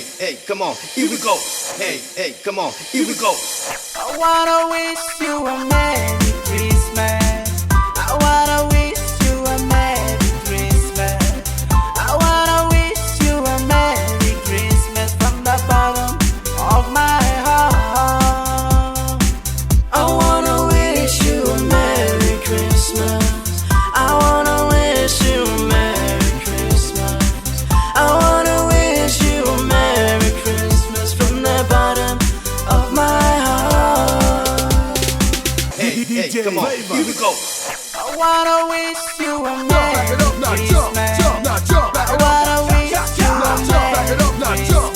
hey, come on, here we go. Hey, come on, here we go. I wanna wish you a Merry Christmas. I wanna wish you a Merry Christmas. I wanna wish you a Merry Christmas from the bottom of my heart. I wanna wish you a Merry Christmas. I wanna wish you a Merry Christmas. I wanna wish you a Merry Christmas from the bottom of my heart. Hey, come on, here we go. I wanna wish you a Merry Christmas. I wanna wish you a Merry Christmas.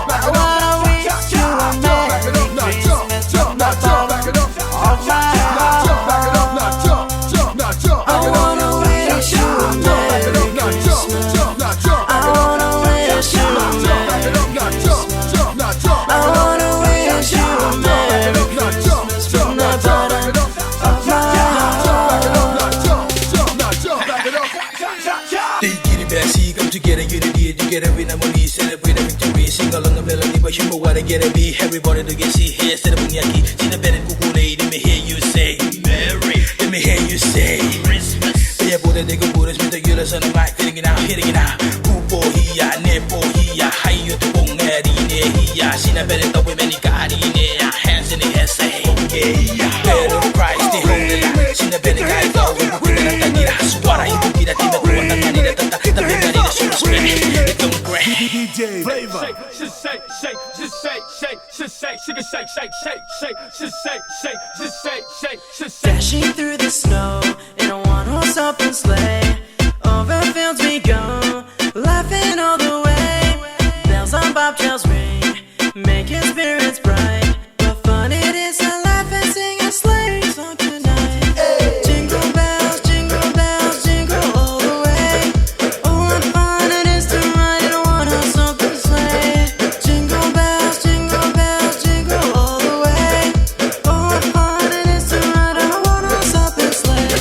I wanna wish you a Merry Christmas from the bottom of my heart. I wanna wish you a Merry Christmas. I wanna wish you a Merry Christmas. I wanna wish you a Merry Christmas from the bottom of my heart. They Kiribati, come together, unity, together with harmony, celebrate a victory, sing along the melody, but you know what I gotta be. Everybody to get see here, set up in yaki, see the bed and cuckoo lady, let me hear you say, Merry, let me hear you say, Christmas. Yeah, boy, they go put us with the girls on the mic, hitting it out, Kupo here, Nepo here, how you to go, Mary, here, see the bed and the women, hands in the air, say, yeah, better Christ, the holy light, see the bed and guy, go, what are you doing? DJay flavor. Dashing through the snow in a one-horse open sleigh. Over fields we go, laughing all the way. Bells on bobtails ring, making spirits bright. What fun it is to laugh and sing a sleigh song tonight. Jingle bells, jingle all the way. Oh, what fun it is to ride in a one-horse open sleigh. Jingle bells, jingle all the way. Oh, what fun it is to ride in a one-horse open sleigh.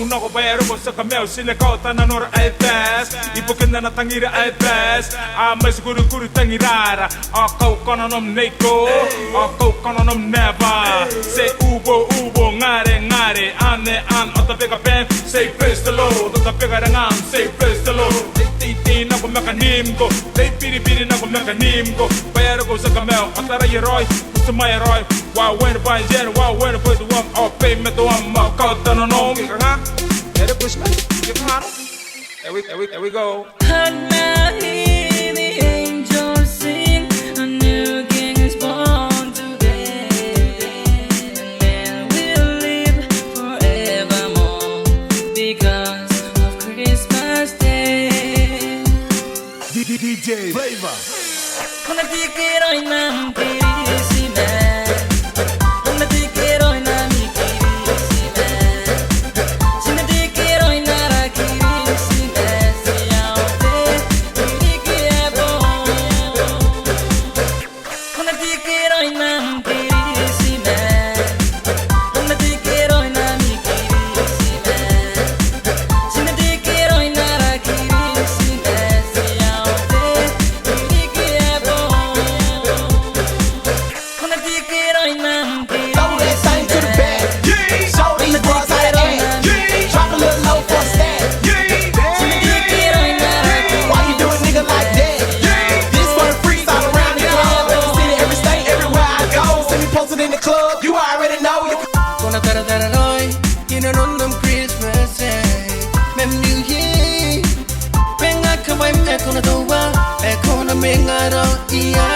Nako bayaro ko sa kamel sinakota na nor iPass ibukin na natangira iPass mas guru tangirara ako kononom neko ako kononom never say ubo ngare ane an otapega pen say praise the Lord otapega rangam say praise the Lord titi na ko mekanim ko tay piri na ko mekanim ko bayaro ko sa kamel atara yeroy sumay roy wa when by jen wa when put the one or pay me to one makota no no nga Merry Christmas, give him honor. There we go. And now hear the angels sing, a new king is born today. And we'll live forevermore because of Christmas Day. DJay flavor. Kung nagtikiroy ng Kirisimen, kung nagtikiroy ng Kona doa, Kona mengaro ia.